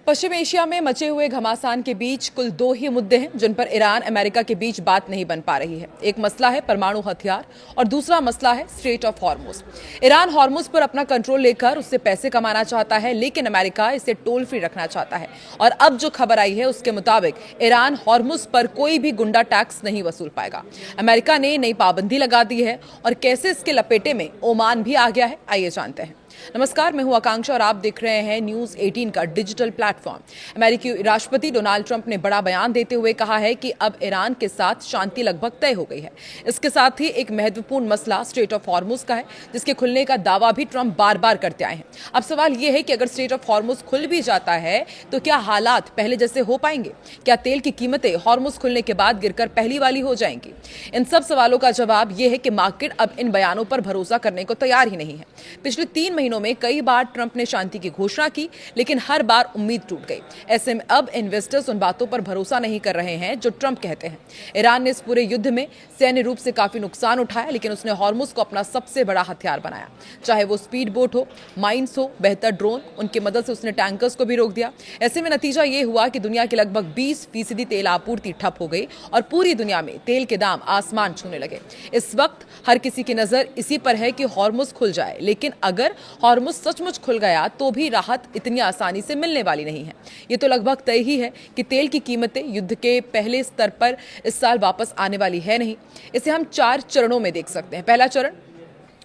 पश्चिम Asia में मचे हुए घमासान के बीच कुल दो ही मुद्दे हैं जिन पर ईरान अमेरिका के बीच बात नहीं बन पा रही है। एक मसला है परमाणु हथियार और दूसरा मसला है straight of Hormuz. Iran Hormuz पर अपना कंट्रोल लेकर उससे पैसे कमाना चाहता है, लेकिन अमेरिका इसे टोल फ्री रखना चाहता है। और अब जो खबर आई है उसके मुताबिक ईरान हॉर्मुज पर कोई भी गुंडा टैक्स नहीं वसूल पाएगा। अमेरिका ने नई पाबंदी लगा दी है और कैसे इसके लपेटे में ओमान भी आ गया है, आइए जानते हैं। नमस्कार, मैं हूं आकांक्षा और आप देख रहे हैं न्यूज 18 का डिजिटल प्लेटफॉर्म। अमेरिकी राष्ट्रपति डोनाल्ड ट्रंप ने बड़ा बयान देते हुए कहा है कि अब ईरान के साथ शांति लगभग तय हो गई है। इसके साथ ही एक महत्वपूर्ण मसला स्ट्रेट ऑफ हॉर्मुज का है, जिसके खुलने का दावा भी ट्रंप बार बार करते आए हैं। अब सवाल यह है कि अगर स्ट्रेट ऑफ हॉर्मुज खुल भी जाता है तो क्या हालात पहले जैसे हो पाएंगे? क्या तेल की कीमतें हॉर्मुज खुलने के बाद गिरकर पहली वाली हो जाएंगी? इन सब सवालों का जवाब यह है कि मार्केट अब इन बयानों पर भरोसा करने को तैयार ही नहीं है। पिछले 3 महीनों में कई बार ट्रंप ने शांति की घोषणा की, लेकिन हर बार उम्मीद टूट गई। ऐसे में अब इन्वेस्टर्स उन बातों पर भरोसा नहीं कर रहे हैं जो ट्रंप कहते हैं। ईरान ने इस पूरे युद्ध में सैन्य रूप से काफी नुकसान उठाया, लेकिन उसने हॉर्मुज को अपना सबसे बड़ा हथियार बनाया। चाहे वो स्पीड बोट हो, माइंस हो, बेहतर ड्रोन, उनकी मदद से उसने टैंकर्स को भी रोक दिया। ऐसे में नतीजा ये हुआ कि दुनिया की लगभग 20% तेल आपूर्ति ठप हो गई और पूरी दुनिया में तेल के दाम आसमान छूने लगे। इस वक्त हर किसी की नजर इसी पर है कि हॉर्मुज खुल जाए, लेकिन अगर हॉर्मुज सचमुच खुल गया तो भी राहत इतनी आसानी से मिलने वाली नहीं है। ये तो लगभग तय ही है कि तेल की कीमतें युद्ध के पहले स्तर पर इस साल वापस आने वाली है नहीं। इसे हम 4 चरणों में देख सकते हैं। पहला चरण,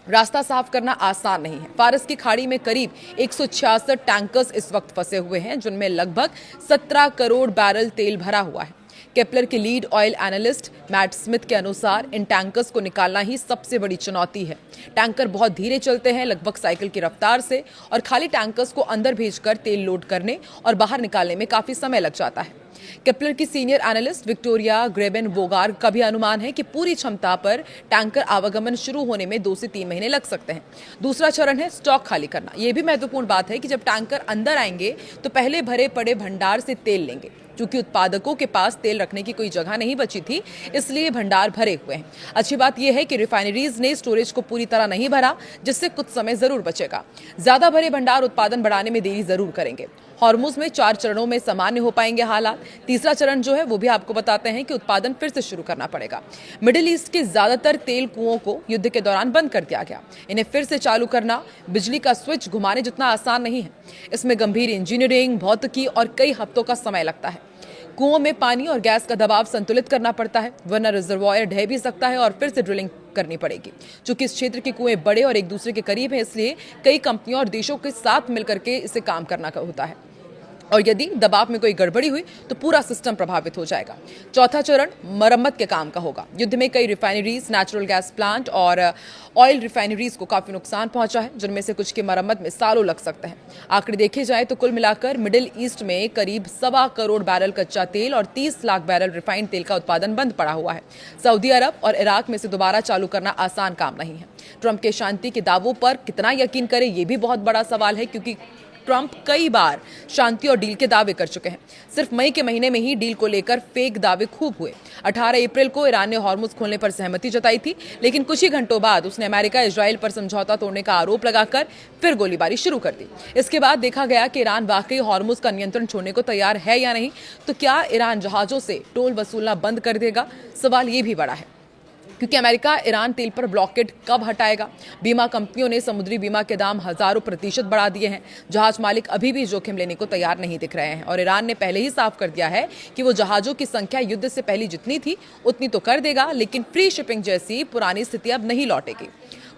रास्ता साफ करना आसान नहीं है। फारस की खाड़ी में करीब 166 टैंकर्स इस वक्त फंसे हुए हैं, जिनमें लगभग 17 करोड़ बैरल तेल भरा हुआ है। केपलर के lead oil analyst Matt Smith के अनुसार इन टैंकर्स को निकालना ही सबसे बड़ी चुनौती है। टैंकर बहुत धीरे चलते हैं, लगभग साइकिल की रफ्तार से, और खाली टैंकर्स को अंदर भेजकर तेल लोड करने और बाहर निकालने में काफी समय लग जाता है। केपलर की सीनियर एनालिस्ट विक्टोरिया ग्रेबेन वोगार का भी अनुमान है कि पूरी क्षमता पर टैंकर आवागमन शुरू होने में 2 से 3 महीने लग सकते हैं। दूसरा चरण है स्टॉक खाली करना। यह भी महत्वपूर्ण बात है कि जब टैंकर अंदर आएंगे तो पहले भरे पड़े भंडार से तेल लेंगे। क्योंकि उत्पादकों के पास तेल रखने की कोई जगह नहीं बची थी, इसलिए भंडार भरे हुए हैं। अच्छी बात यह है कि रिफाइनरीज ने स्टोरेज को पूरी तरह नहीं भरा, जिससे कुछ समय जरूर बचेगा। ज्यादा भरे भंडार उत्पादन बढ़ाने में देरी जरूर करेंगे। हॉर्मुज में 4 चरणों में सामान्य हो पाएंगे हालात। तीसरा चरण जो है वो भी आपको बताते हैं कि उत्पादन फिर से शुरू करना पड़ेगा। मिडिल ईस्ट के ज्यादातर तेल कुओं को युद्ध के दौरान बंद कर दिया गया। इन्हें फिर से चालू करना बिजली का स्विच घुमाने जितना आसान नहीं है। इसमें गंभीर इंजीनियरिंग, भौतिकी और कई हफ्तों का समय लगता है। कुओं में पानी और गैस का दबाव संतुलित करना पड़ता है, वरना रिजर्वॉयर ढह भी सकता है और फिर से ड्रिलिंग करनी पड़ेगी। चूंकि इस क्षेत्र के कुएं बड़े और एक दूसरे के करीब हैं, इसलिए कई कंपनियों और देशों के साथ मिलकर के इसे काम करना होता है, और यदि दबाव में कोई गड़बड़ी हुई तो पूरा सिस्टम प्रभावित हो जाएगा। चौथा चरण मरम्मत के काम का होगा। युद्ध में कई रिफाइनरीज, नेचुरल गैस प्लांट और ऑयल रिफाइनरीज को काफी नुकसान पहुंचा है, जिनमें से कुछ की मरम्मत में सालों लग सकते हैं। आंकड़े देखे जाए तो कुल मिलाकर मिडिल ईस्ट में करीब 1.25 करोड़ बैरल कच्चा तेल और 30 लाख बैरल रिफाइंड तेल का उत्पादन बंद पड़ा हुआ है। सऊदी अरब और इराक में से दोबारा चालू करना आसान काम नहीं है। ट्रंप के शांति के दावों पर कितना यकीन करें, यह भी बहुत बड़ा सवाल है, क्योंकि ट्रंप कई बार शांति और डील के दावे कर चुके हैं। सिर्फ मई के महीने में ही डील को लेकर फेक दावे खूब हुए। 18 अप्रैल को ईरान ने हॉर्मुज खोलने पर सहमति जताई थी, लेकिन कुछ ही घंटों बाद उसने अमेरिका इजराइल पर समझौता तोड़ने का आरोप लगाकर फिर गोलीबारी शुरू कर दी। इसके बाद देखा गया कि ईरान वाकई हॉर्मुज का नियंत्रण छोड़ने को तैयार है या नहीं। तो क्या ईरान जहाजों से टोल वसूलना बंद कर देगा? सवाल ये भी बड़ा है, क्योंकि अमेरिका ईरान तेल पर ब्लॉकेड कब हटाएगा? बीमा कंपनियों ने समुद्री बीमा के दाम हजारों % बढ़ा दिए हैं। जहाज मालिक अभी भी जोखिम लेने को तैयार नहीं दिख रहे हैं, और ईरान ने पहले ही साफ कर दिया है कि वो जहाजों की संख्या युद्ध से पहले जितनी थी उतनी तो कर देगा, लेकिन फ्री शिपिंग जैसी पुरानी स्थिति अब नहीं लौटेगी।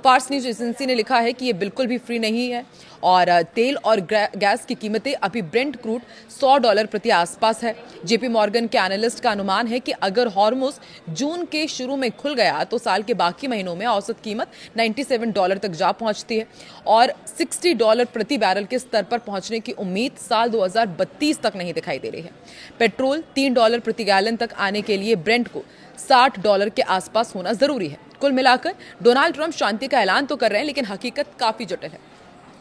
फार्स न्यूज एजेंसी ने लिखा है कि ये बिल्कुल भी फ्री नहीं है, और तेल और गैस की कीमतें अभी ब्रेंट क्रूड $100 प्रति आसपास है। जेपी मॉर्गन के एनालिस्ट का अनुमान है कि अगर हॉर्मुज जून के शुरू में खुल गया तो साल के बाकी महीनों में औसत कीमत $97 तक जा पहुंचती है, और $60 प्रति बैरल के स्तर पर पहुंचने की उम्मीद साल 2032 तक नहीं दिखाई दे रही है। पेट्रोल $3 प्रति गैलन तक आने के लिए ब्रेंट को $60 के आसपास होना जरूरी है। कुल मिलाकर डोनाल्ड ट्रंप शांति का ऐलान तो कर रहे हैं, लेकिन हकीकत काफी जटिल है।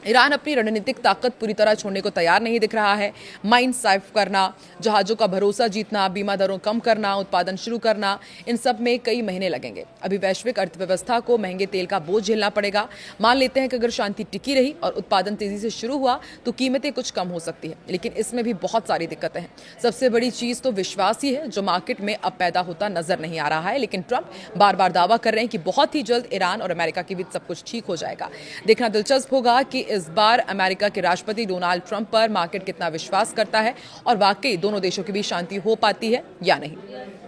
ईरान अपनी रणनीतिक ताकत पूरी तरह छोड़ने को तैयार नहीं दिख रहा है। माइन साफ करना, जहाजों का भरोसा जीतना, बीमा दरों कम करना, उत्पादन शुरू करना, इन सब में कई महीने लगेंगे। अभी वैश्विक अर्थव्यवस्था को महंगे तेल का बोझ झेलना पड़ेगा। मान लेते हैं कि अगर शांति टिकी रही और उत्पादन तेजी से शुरू हुआ तो कीमतें कुछ कम हो सकती है, लेकिन इसमें भी बहुत सारी दिक्कतें हैं। सबसे बड़ी चीज तो विश्वास ही है, जो मार्केट में अब पैदा होता नजर नहीं आ रहा है। लेकिन ट्रंप बार बार दावा कर रहे हैं कि बहुत ही जल्द ईरान और अमेरिका के बीच सब कुछ ठीक हो जाएगा। देखना दिलचस्प होगा कि इस बार अमेरिका के राष्ट्रपति डोनाल्ड ट्रंप पर मार्केट कितना विश्वास करता है और वाकई दोनों देशों के बीच शांति हो पाती है या नहीं।